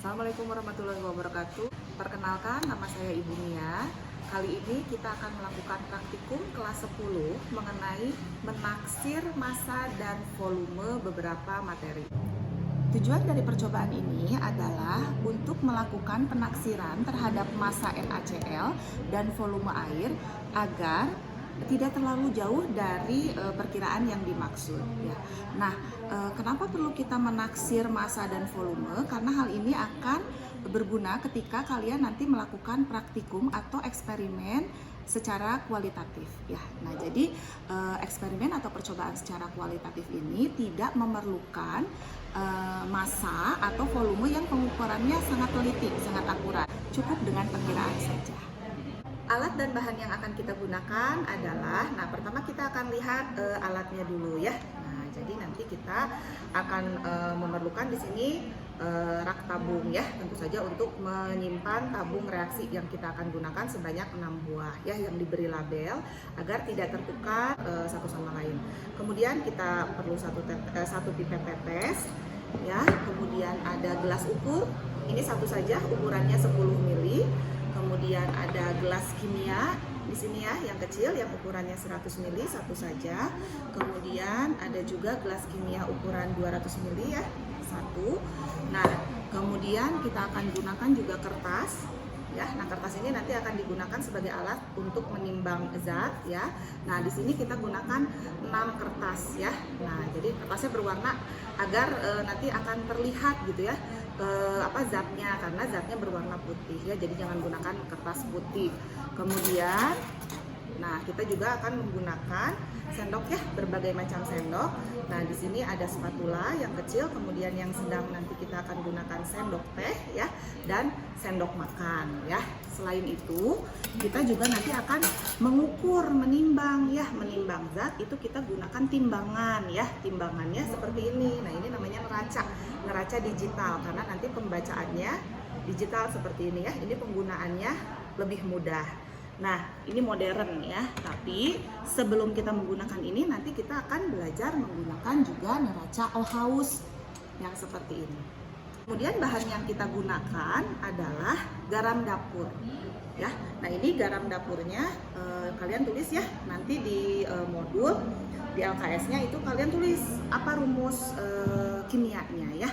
Assalamualaikum warahmatullahi wabarakatuh. Perkenalkan, nama saya Ibu Mia. Kali ini kita akan melakukan praktikum kelas 10 mengenai menaksir massa dan volume beberapa materi. Tujuan dari percobaan ini adalah untuk melakukan penaksiran terhadap massa NaCl dan volume air agar tidak terlalu jauh dari perkiraan yang dimaksud. Ya. Nah, kenapa perlu kita menaksir massa dan volume? Karena hal ini akan berguna ketika kalian nanti melakukan praktikum atau eksperimen secara kualitatif. Ya. Nah, jadi eksperimen atau percobaan secara kualitatif ini tidak memerlukan massa atau volume yang pengukurannya sangat teliti, sangat akurat. Cukup dengan perkiraan saja. Alat dan bahan yang akan kita gunakan adalah, pertama kita akan lihat alatnya dulu ya. Nah, jadi nanti kita akan memerlukan di sini rak tabung ya, tentu saja untuk menyimpan tabung reaksi yang kita akan gunakan sebanyak 6 buah ya, yang diberi label agar tidak tertukar satu sama lain. Kemudian kita perlu satu pipet tetes ya, kemudian ada gelas ukur, ini satu saja ukurannya 10 ml. Kemudian ada gelas kimia di sini ya, yang kecil yang ukurannya 100 ml satu saja. Kemudian ada juga gelas kimia ukuran 200 ml ya, satu. Nah, kemudian kita akan gunakan juga kertas ya. Nah, kertas ini nanti akan digunakan sebagai alat untuk menimbang zat ya. Nah, di sini kita gunakan 6 kertas ya. Nah, jadi kertasnya berwarna agar nanti akan terlihat gitu ya zatnya, karena zatnya berwarna putih ya, jadi jangan gunakan kertas putih. Kemudian kita juga akan menggunakan sendok ya, berbagai macam sendok. Nah, di sini ada spatula yang kecil, kemudian yang sedang nanti kita akan gunakan sendok teh ya, dan sendok makan ya. Selain itu, kita juga nanti akan mengukur, menimbang ya, menimbang zat itu kita gunakan timbangan ya. Timbangannya seperti ini. Nah, ini namanya neraca digital, karena nanti pembacaannya digital seperti ini ya. Ini penggunaannya lebih mudah. Nah, ini modern ya, tapi sebelum kita menggunakan ini, nanti kita akan belajar menggunakan juga neraca Ohaus yang seperti ini. Kemudian bahan yang kita gunakan adalah garam dapur ya. Nah, ini garam dapurnya kalian tulis ya, nanti di modul di LKS-nya itu kalian tulis apa rumus kimianya ya.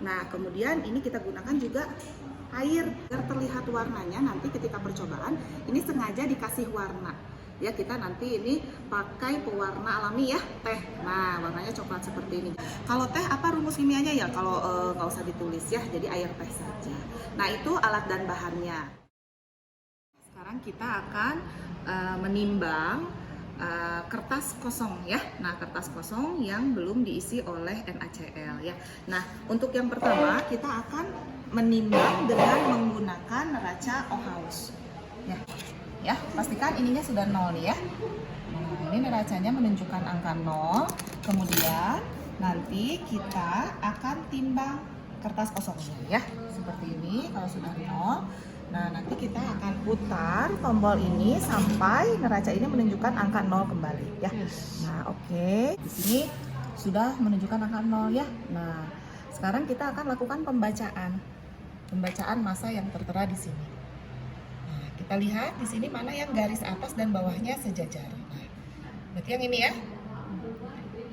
Nah, kemudian ini kita gunakan juga air agar terlihat warnanya. Nanti ketika percobaan ini sengaja dikasih warna ya, kita nanti ini pakai pewarna alami ya, teh. Nah, warnanya coklat seperti ini. Kalau teh apa rumus kimianya ya, kalau nggak usah ditulis ya, jadi air teh saja. Nah, itu alat dan bahannya. Sekarang kita akan menimbang kertas kosong ya. Nah, kertas kosong yang belum diisi oleh NaCl ya. Nah, untuk yang pertama kita akan menimbang dengan menggunakan neraca Ohaus ya. Ya, pastikan ininya sudah 0 nih ya. Nah, ini neracanya menunjukkan angka 0. Kemudian nanti kita akan timbang kertas kosongnya ya. Seperti ini kalau sudah 0. Nah, nanti kita akan putar tombol ini sampai neraca ini menunjukkan angka 0 kembali ya. Nah, oke. Di sini sudah menunjukkan angka 0 ya. Nah, sekarang kita akan lakukan pembacaan massa yang tertera di sini. Nah, kita lihat di sini mana yang garis atas dan bawahnya sejajar. Nah, berarti yang ini ya.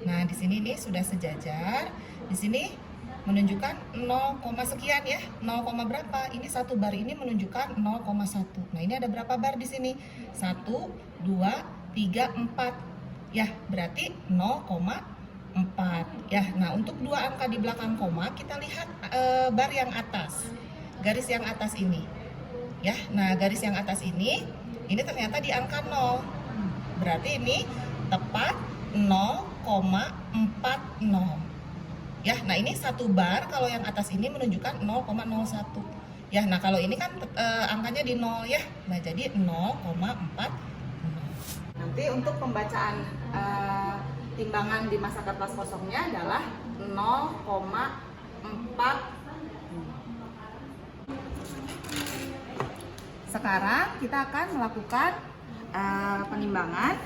Nah, di sini nih sudah sejajar. Di sini menunjukkan 0, sekian ya, 0, berapa? Ini satu bar ini menunjukkan 0,1. Nah, ini ada berapa bar di sini? 1, 2, 3, 4. Ya, berarti 0,4 ya. Nah, untuk dua angka di belakang koma kita lihat bar yang atas, garis yang atas ini ya. Nah, garis yang atas ini ternyata di angka 0, berarti ini tepat 0,40 ya. Nah, ini satu bar, kalau yang atas ini menunjukkan 0,01 ya. Nah, kalau ini kan angkanya di 0 ya. Nah, jadi 0,40. Nanti untuk pembacaan timbangan di massa kertas kosongnya adalah 0,4. Sekarang kita akan melakukan penimbangan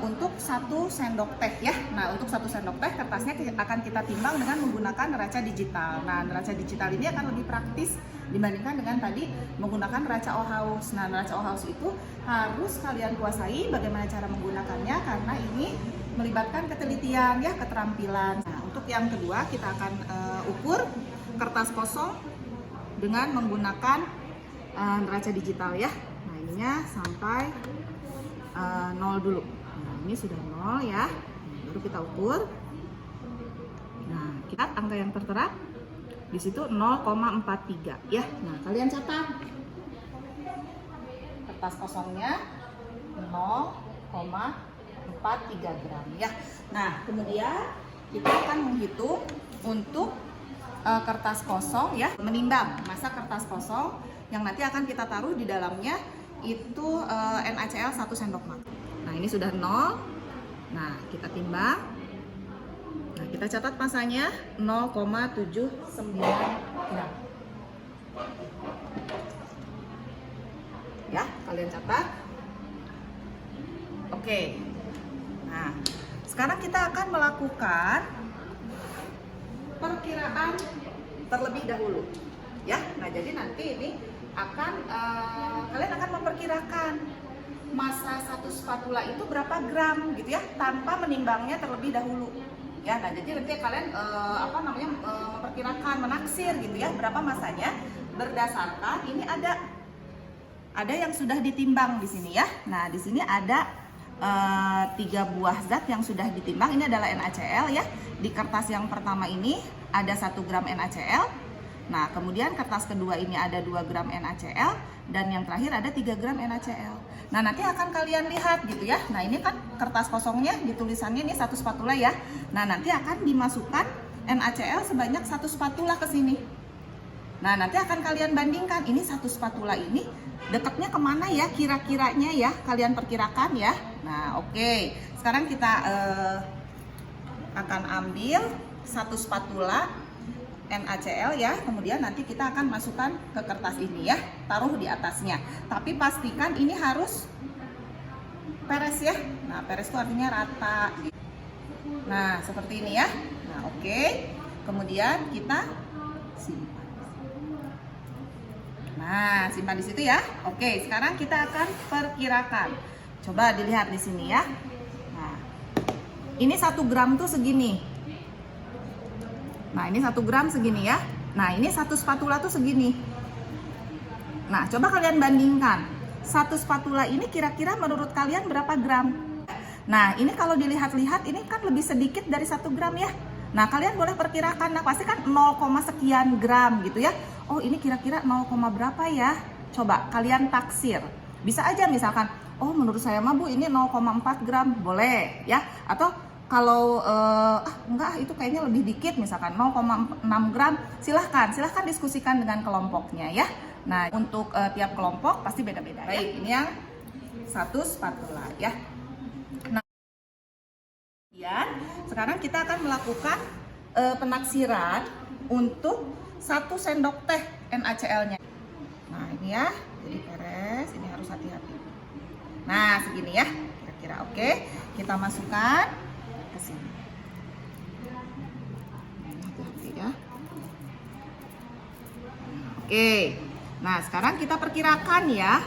untuk 1 sendok teh ya. Nah, untuk 1 sendok teh kertasnya akan kita timbang dengan menggunakan neraca digital. Nah, neraca digital ini akan lebih praktis dibandingkan dengan tadi menggunakan neraca Ohaus. Nah, neraca Ohaus itu harus kalian kuasai bagaimana cara menggunakannya karena ini melibatkan ketelitian ya, keterampilan. Nah, untuk yang kedua kita akan ukur kertas kosong dengan menggunakan neraca digital ya. Nah, ininya sampai 0 dulu. Nah, ini sudah 0 ya. Baru kita ukur. Nah, kita angka yang tertera di situ 0,43 ya. Nah, kalian catat. Kertas kosongnya 0,43 gram ya. Nah, kemudian kita akan menghitung untuk kertas kosong ya, menimbang massa kertas kosong yang nanti akan kita taruh di dalamnya itu NaCl 1 sendok makan. Nah, ini sudah 0. Nah, kita timbang. Nah, kita catat massanya 0,79 gram. Ya, kalian catat. Oke. Nah, sekarang kita akan melakukan perkiraan terlebih dahulu. Ya, nah jadi nanti ini akan kalian akan memperkirakan massa 1 spatula itu berapa gram gitu ya, tanpa menimbangnya terlebih dahulu. Ya, nah jadi nanti kalian memperkirakan, menaksir gitu ya berapa massanya berdasarkan ini ada yang sudah ditimbang di sini ya. Nah, di sini ada 3 buah zat yang sudah ditimbang. Ini adalah NaCl ya. Di kertas yang pertama ini ada 1 gram NaCl. Nah, kemudian kertas kedua ini ada 2 gram NaCl dan yang terakhir ada 3 gram NaCl. Nah, nanti akan kalian lihat gitu ya. Nah, ini kan kertas kosongnya ditulisannya ini 1 spatula ya. Nah, nanti akan dimasukkan NaCl sebanyak 1 spatula ke sini. Nah, nanti akan kalian bandingkan ini 1 spatula ini dekatnya kemana ya kira-kiranya ya, kalian perkirakan ya. Nah, oke. Sekarang kita akan ambil 1 spatula NaCl ya, kemudian nanti kita akan masukkan ke kertas ini ya, taruh di atasnya. Tapi pastikan ini harus peres ya. Nah, peres itu artinya rata. Nah, seperti ini ya. Nah, oke. Kemudian kita simpan. Nah, simpan di situ ya. Oke, sekarang kita akan perkirakan. Coba dilihat di sini ya. Nah, ini 1 gram tuh segini. Nah, ini 1 gram segini ya. Nah, ini 1 spatula tuh segini. Nah, coba kalian bandingkan. 1 spatula ini kira-kira menurut kalian berapa gram? Nah, ini kalau dilihat-lihat ini kan lebih sedikit dari 1 gram ya. Nah, kalian boleh perkirakan. Nah, pasti kan 0, sekian gram gitu ya. Oh, ini kira-kira 0, berapa ya? Coba kalian taksir. Bisa aja misalkan, oh menurut saya mah Bu ini 0,4 gram. Boleh ya. Atau kalau enggak itu kayaknya lebih dikit misalkan 0,6 gram, silahkan diskusikan dengan kelompoknya ya. Nah, untuk tiap kelompok pasti beda-beda. Baik, ya. Ini yang 1 spatula ya. Nah, kemudian sekarang kita akan melakukan penaksiran untuk 1 sendok teh NaCl-nya. Nah, ini ya, jadi peres, ini harus hati-hati. Nah, segini ya, kira-kira oke. Kita masukkan ke sini. Hati-hati ya. Oke. Nah, sekarang kita perkirakan ya.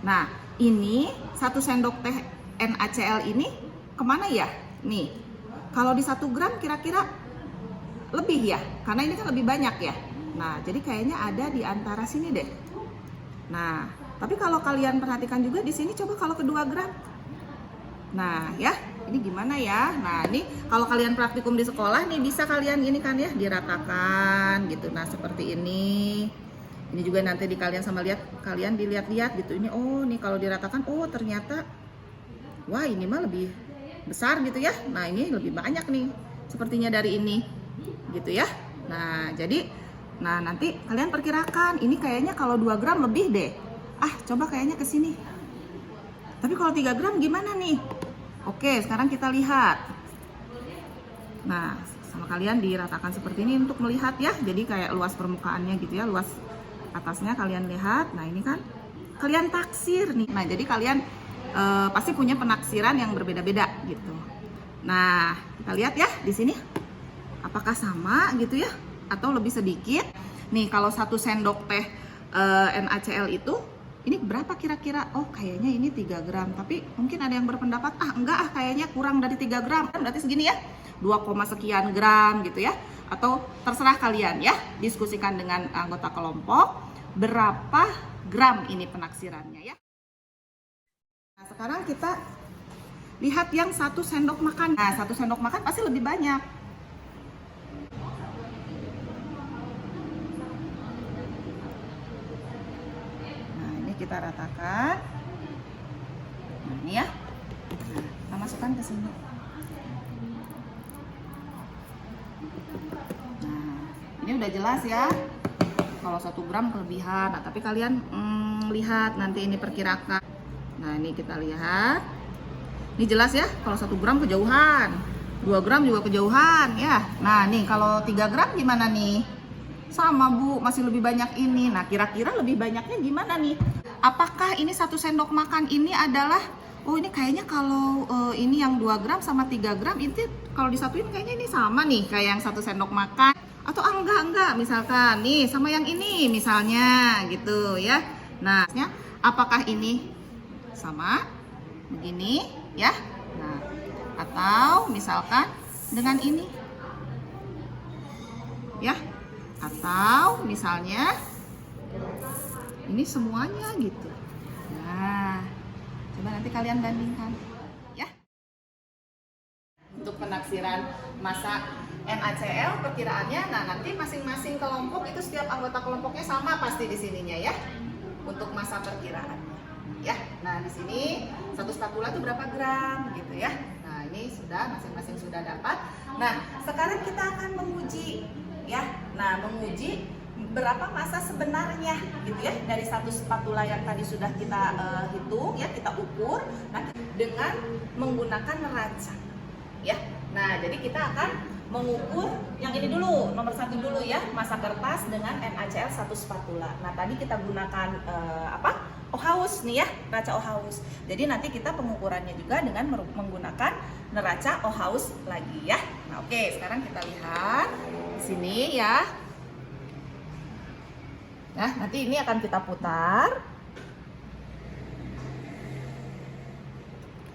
Nah, ini 1 sendok teh NaCl ini kemana ya? Nih, kalau di 1 gram kira-kira lebih ya, karena ini kan lebih banyak ya. Nah, jadi kayaknya ada di antara sini deh. Nah, tapi kalau kalian perhatikan juga di sini, coba kalau ke 2 gram. Nah, ya, ini gimana ya? Nah, ini kalau kalian praktikum di sekolah nih bisa kalian ini kan ya, diratakan gitu. Nah, seperti ini. Ini juga nanti di kalian sama kalian dilihat-lihat gitu. Ini oh, nih kalau diratakan, oh ternyata wah, ini mah lebih besar gitu ya. Nah, ini lebih banyak nih. Sepertinya dari ini. Gitu ya. Nah, jadi nanti kalian perkirakan ini kayaknya kalau 2 gram lebih deh. Ah, coba kayaknya ke sini. Tapi kalau 3 gram gimana nih? Oke, sekarang kita lihat. Nah, sama kalian diratakan seperti ini untuk melihat ya. Jadi kayak luas permukaannya gitu ya, luas atasnya kalian lihat. Nah, ini kan kalian taksir nih. Nah, jadi kalian pasti punya penaksiran yang berbeda-beda gitu. Nah, kita lihat ya di sini apakah sama gitu ya atau lebih sedikit. Nih kalau 1 sendok teh NaCl itu ini berapa kira-kira? Oh kayaknya ini 3 gram, tapi mungkin ada yang berpendapat enggak kayaknya kurang dari 3 gram, berarti segini ya 2, sekian gram gitu ya. Atau terserah kalian ya, diskusikan dengan anggota kelompok berapa gram ini penaksirannya ya. Nah sekarang kita lihat yang 1 sendok makan. Nah 1 sendok makan pasti lebih banyak. Nah ini kita ratakan. Nah ini ya. Nah, kita masukkan ke sini. Nah ini udah jelas ya. Kalau 1 gram kelebihan. Nah tapi kalian lihat nanti ini perkirakan. Nah ini kita lihat. Ini jelas ya, kalau 1 gram kejauhan, 2 gram juga kejauhan ya. Nah nih kalau 3 gram gimana nih? Sama Bu, masih lebih banyak ini. Nah kira-kira lebih banyaknya gimana nih? Apakah ini 1 sendok makan ini adalah, oh ini kayaknya kalau ini yang 2 gram sama 3 gram itu kalau disatuin kayaknya ini sama nih kayak yang 1 sendok makan. Atau enggak, misalkan nih sama yang ini misalnya gitu ya. Nah apakah ini sama begini ya? Nah, atau misalkan dengan ini ya, atau misalnya ini semuanya gitu. Nah, coba nanti kalian bandingkan ya. Untuk penaksiran massa NaCl perkiraannya, nah nanti masing-masing kelompok itu setiap anggota kelompoknya sama pasti di sininya ya. Untuk massa perkiraannya. Ya, nah di sini 1 spatula itu berapa gram gitu ya. Nah ini sudah masing-masing sudah dapat. Nah sekarang kita akan menguji ya. Nah menguji berapa massa sebenarnya gitu ya dari 1 spatula yang tadi sudah kita hitung ya, kita ukur. Nah dengan menggunakan neraca ya. Nah jadi kita akan mengukur yang ini dulu, nomor 1 dulu ya, massa kertas dengan NaCl 1 spatula. Nah tadi kita gunakan Ohaus nih ya, neraca Ohaus. Jadi nanti kita pengukurannya juga dengan menggunakan neraca Ohaus lagi ya. Nah oke, sekarang kita lihat di sini ya. Nah nanti ini akan kita putar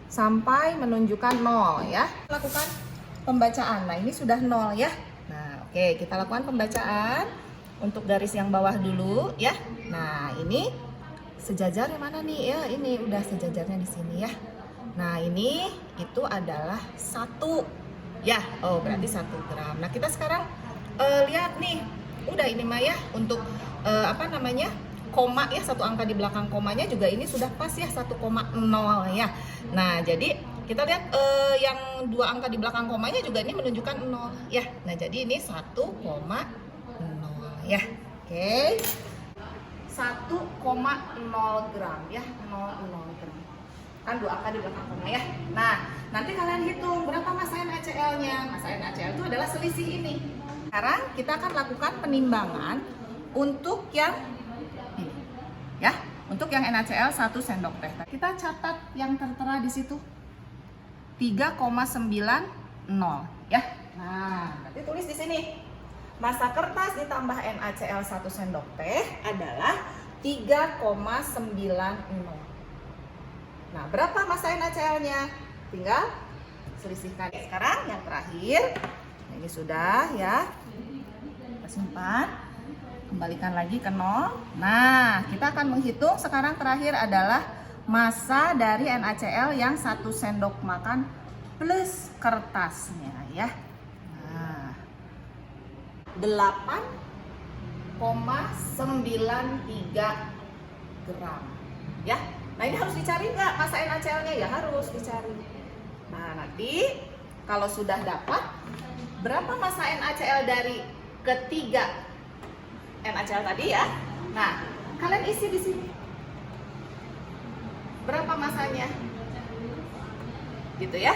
sampai menunjukkan 0 ya. Lakukan pembacaan. Nah ini sudah 0 ya. Nah oke, kita lakukan pembacaan untuk garis yang bawah dulu ya. Nah ini sejajar yang mana nih ya, ini udah sejajarnya di sini ya. Nah ini itu adalah 1 ya, oh berarti 1 gram. Nah kita sekarang lihat nih, udah ini mah ya untuk koma ya, 1 angka di belakang komanya juga ini sudah pas ya 1,0 ya. Nah jadi kita lihat yang 2 angka di belakang komanya juga ini menunjukkan 0 ya. Nah jadi ini 1,0 ya. Oke. 1,0 gram ya, 0,0 gram. Kan 2 angka di belakang koma ya. Nah, nanti kalian hitung berapa massa NaCl-nya. Massa NaCl itu adalah selisih ini. Sekarang kita akan lakukan penimbangan untuk yang ini. Ya, untuk yang NaCl 1 sendok teh. Kita catat yang tertera di situ. 3,90 ya. Nah, nanti tulis di sini. Massa kertas ditambah NaCl 1 sendok teh adalah 3,90. Nah, berapa massa NaCl-nya? Tinggal selisihkan. Sekarang yang terakhir. Nah, ini sudah ya. Kita simpan. Kembalikan lagi ke 0. Nah, kita akan menghitung sekarang terakhir adalah massa dari NaCl yang 1 sendok makan plus kertasnya ya. 8,93 gram ya. Nah ini harus dicari nggak massa NaCl-nya ya, harus dicari. Nah nanti kalau sudah dapat berapa massa NaCl dari ketiga NaCl tadi ya, nah kalian isi di sini berapa massanya gitu ya.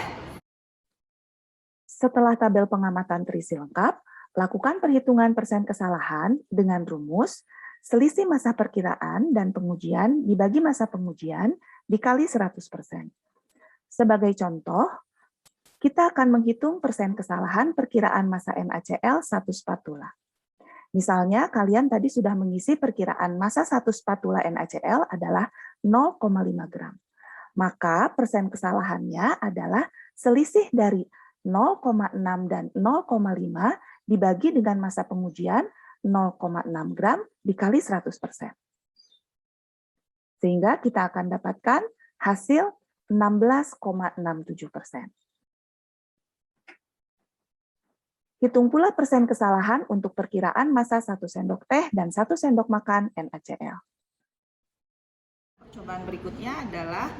Setelah tabel pengamatan terisi lengkap, lakukan perhitungan persen kesalahan dengan rumus selisih massa perkiraan dan pengujian dibagi massa pengujian dikali 100%. Sebagai contoh, kita akan menghitung persen kesalahan perkiraan massa NaCl 1 spatula. Misalnya, kalian tadi sudah mengisi perkiraan massa 1 spatula NaCl adalah 0,5 gram. Maka persen kesalahannya adalah selisih dari 0,6 dan 0,5 dibagi dengan massa pengujian 0,6 gram dikali 100%. Sehingga kita akan dapatkan hasil 16,67%. Hitung pula persen kesalahan untuk perkiraan massa 1 sendok teh dan 1 sendok makan NaCl. Percobaan berikutnya adalah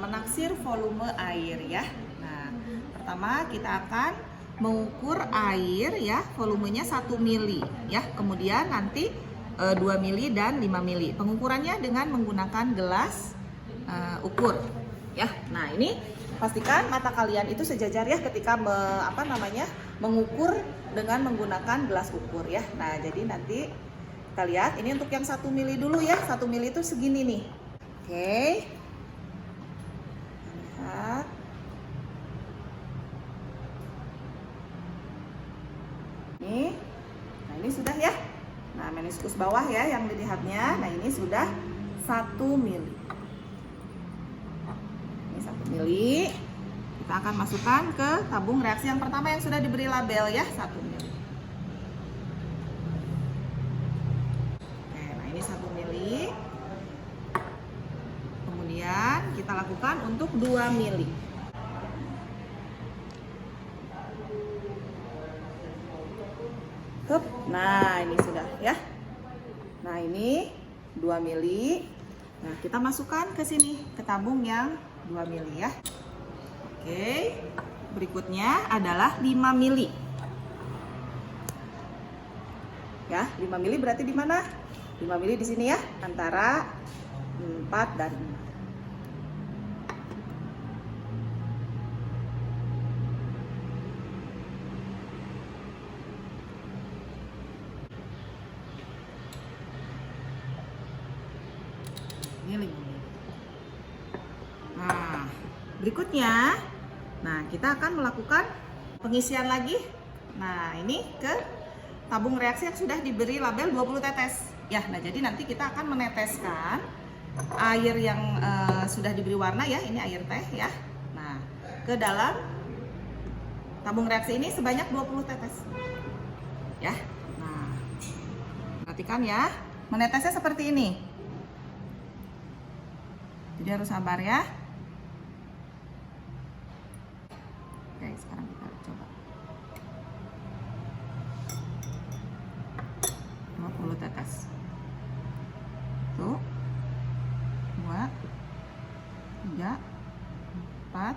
menaksir volume air ya. Nah, pertama kita akan mengukur air ya, volumenya 1 mili ya. Kemudian nanti 2 mili dan 5 mili. Pengukurannya dengan menggunakan gelas ukur ya. Nah, ini pastikan mata kalian itu sejajar ya ketika mengukur dengan menggunakan gelas ukur ya. Nah, jadi nanti kita lihat ini untuk yang 1 mili dulu ya. 1 mili itu segini nih. Oke. Lihat. Nih. Nah, ini sudah ya. Nah, meniskus bawah ya yang dilihatnya. Nah, ini sudah 1 mili. Ini 1 mili. Kita akan masukkan ke tabung reaksi yang pertama yang sudah diberi label ya, 1 mili. Oke, nah ini 1 mili. Kemudian kita lakukan untuk 2 mili. Hup, nah ini sudah ya. Nah ini 2 mili. Nah kita masukkan ke sini, ke tabung yang 2 mili ya. Oke, berikutnya adalah 5 mili. Ya, 5 mili berarti di mana? 5 mili di sini ya, antara 4 dan 5. Ini 5 mili. Nah, berikutnya, kita akan melakukan pengisian lagi. Nah, ini ke tabung reaksi yang sudah diberi label 20 tetes. Ya, nah jadi nanti kita akan meneteskan air yang sudah diberi warna ya, ini air teh ya. Nah, ke dalam tabung reaksi ini sebanyak 20 tetes. Ya. Nah, perhatikan ya, menetesnya seperti ini. Jadi harus sabar ya. Oke, sekarang kita coba 20 tetes. 1, 2, 3, 4,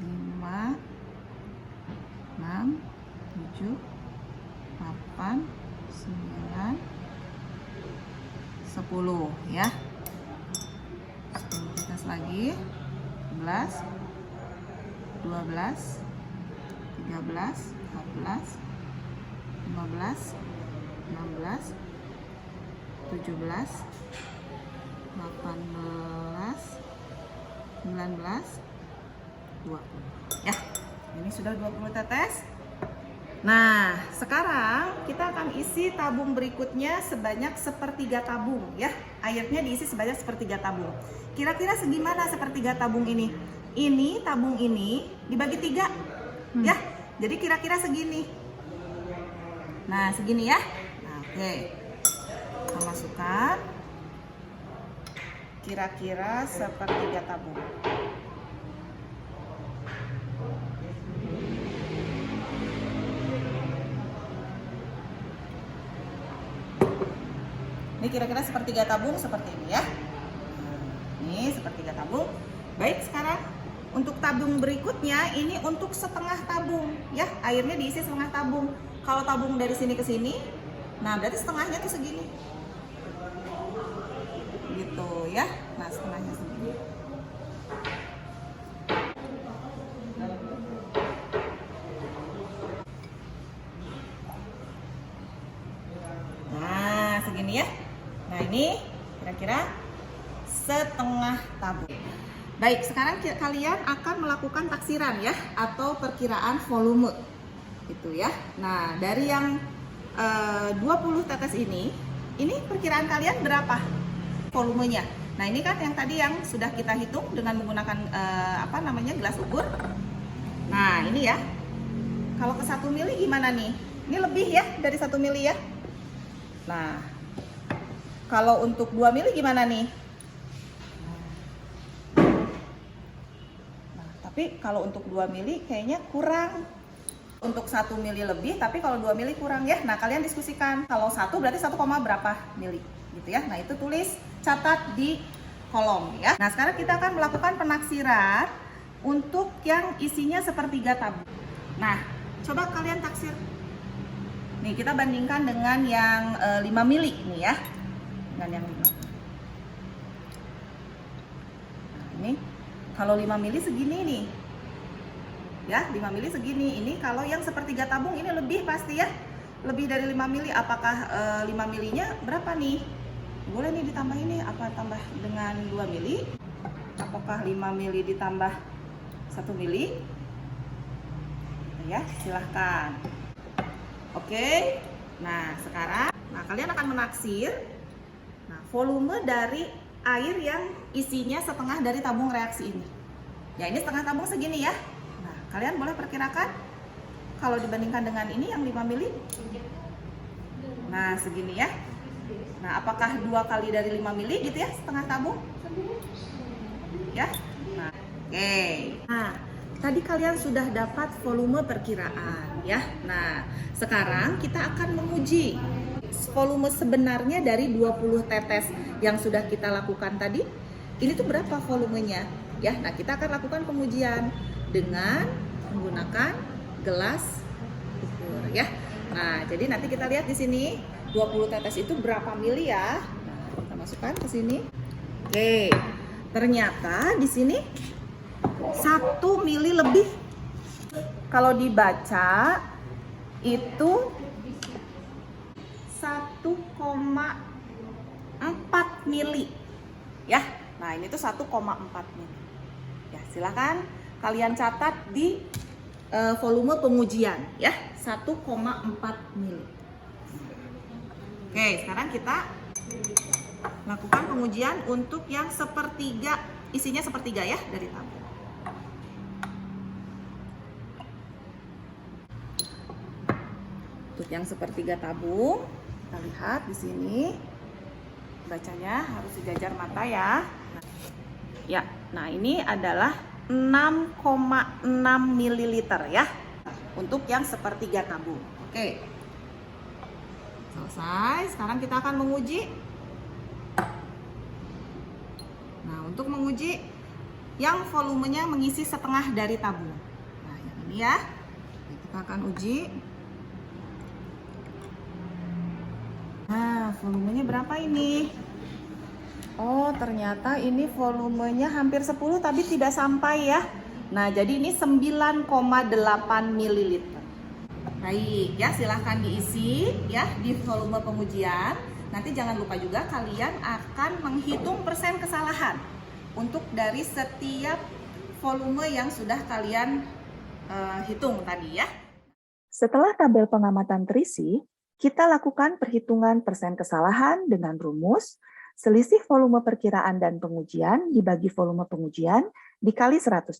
5, 6, 7, 8, 9, 10 ya. 10 tetes lagi. 11, 12, 13, 14, 15, 16, 17, 18, 19, 20. Ya, ini sudah 20 tetes. Nah, sekarang kita akan isi tabung berikutnya sebanyak sepertiga tabung ya. Airnya diisi sebanyak sepertiga tabung. Kira-kira segimana sepertiga tabung ini? Ini tabung ini dibagi 3 ya. Jadi kira-kira segini. Nah, segini ya. Nah, oke. Kita masukkan kira-kira sepertiga tabung. Ini kira-kira sepertiga tabung seperti ini ya. Ini sepertiga tabung. Baik, sekarang untuk tabung berikutnya ini untuk setengah tabung ya. Airnya diisi setengah tabung. Kalau tabung dari sini ke sini, nah berarti setengahnya tuh segini. Gitu ya. Nah, setengahnya segini. Nah, segini ya. Nah, ini kira-kira setengah tabung. Baik, sekarang kalian akan melakukan taksiran ya, atau perkiraan volume. Gitu ya. Nah, dari yang 20 tetes ini perkiraan kalian berapa volumenya? Nah, ini kan yang tadi yang sudah kita hitung dengan menggunakan gelas ukur. Nah, ini ya. Kalau ke 1 mili gimana nih? Ini lebih ya dari 1 mili ya. Nah, kalau untuk 2 mili gimana nih? Nah, tapi kalau untuk 2 mili kayaknya kurang. Untuk 1 mili lebih, tapi kalau 2 mili kurang ya. Nah, kalian diskusikan. Kalau 1 berarti 1, berapa mili gitu ya. Nah, itu tulis, catat di kolom ya. Nah, sekarang kita akan melakukan penaksiran untuk yang isinya sepertiga tabung. Nah, coba kalian taksir. Nih, kita bandingkan dengan yang 5 mili nih ya. Dengan yang 5. Nah, ini kalau 5 mili segini nih. Ya, 5 mili segini. Ini kalau yang sepertiga tabung ini lebih pasti ya. Lebih dari 5 mili. Apakah 5 milinya berapa nih? Boleh nih ditambah ini. Apa tambah dengan 2 mili? Apakah 5 mili ditambah 1 mili? Ya, silahkan. Oke. Nah, sekarang kalian akan menaksir volume dari air yang isinya setengah dari tabung reaksi ini. Ya, ini setengah tabung segini ya. Nah, kalian boleh perkirakan kalau dibandingkan dengan ini yang 5 mili. Nah, segini ya. Nah, apakah 2 kali dari 5 mili gitu ya, setengah tabung? Ya. Nah, oke. Nah, tadi kalian sudah dapat volume perkiraan ya. Nah, sekarang kita akan menguji volume sebenarnya dari 20 tetes yang sudah kita lakukan tadi. Ini tuh berapa volumenya? Ya, nah kita akan lakukan pengujian dengan menggunakan gelas ukur ya. Nah, jadi nanti kita lihat di sini 20 tetes itu berapa mili ya. Nah, kita masukkan ke sini. Oke. Ternyata di sini 1 mili lebih. Kalau dibaca itu 1,4 mili. Ya. Nah, ini tuh 1,4 mili. Ya, silakan kalian catat di volume pengujian ya, 1,4 mili. Oke, sekarang kita lakukan pengujian untuk yang sepertiga, isinya sepertiga ya dari tabung. Untuk yang sepertiga tabung, kita lihat di sini bacanya harus sejajar mata ya. Ya, nah ini adalah 6,6 ml ya untuk yang sepertiga tabung. Oke, selesai. Sekarang kita akan menguji. Nah, untuk menguji yang volumenya mengisi setengah dari tabung. Nah, yang ini ya, kita akan uji. Nah, volumenya berapa ini? Oh, ternyata ini volumenya hampir 10 tapi tidak sampai ya. Nah, jadi ini 9,8 ml. Baik, ya silahkan diisi ya di volume pengujian. Nanti jangan lupa juga kalian akan menghitung persen kesalahan untuk dari setiap volume yang sudah kalian hitung tadi ya. Setelah tabel pengamatan terisi, kita lakukan perhitungan persen kesalahan dengan rumus selisih volume perkiraan dan pengujian dibagi volume pengujian dikali 100%.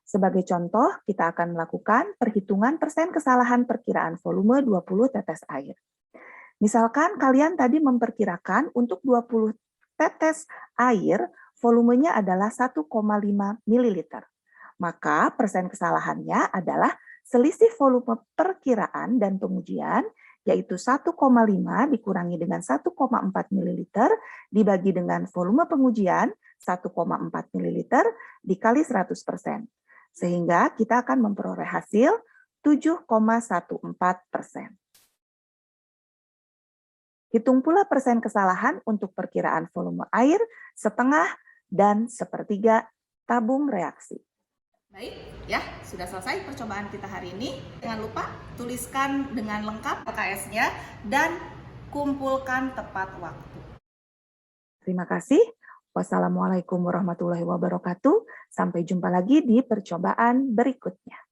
Sebagai contoh, kita akan melakukan perhitungan persen kesalahan perkiraan volume 20 tetes air. Misalkan kalian tadi memperkirakan untuk 20 tetes air, volumenya adalah 1,5 ml. Maka persen kesalahannya adalah selisih volume perkiraan dan pengujian, yaitu 1,5 dikurangi dengan 1,4 ml dibagi dengan volume pengujian 1,4 ml dikali 100%. Sehingga kita akan memperoleh hasil 7,14%. Hitung pula persen kesalahan untuk perkiraan volume air setengah dan sepertiga tabung reaksi. Baik, ya sudah selesai percobaan kita hari ini. Jangan lupa tuliskan dengan lengkap LKS-nya dan kumpulkan tepat waktu. Terima kasih. Wassalamualaikum warahmatullahi wabarakatuh. Sampai jumpa lagi di percobaan berikutnya.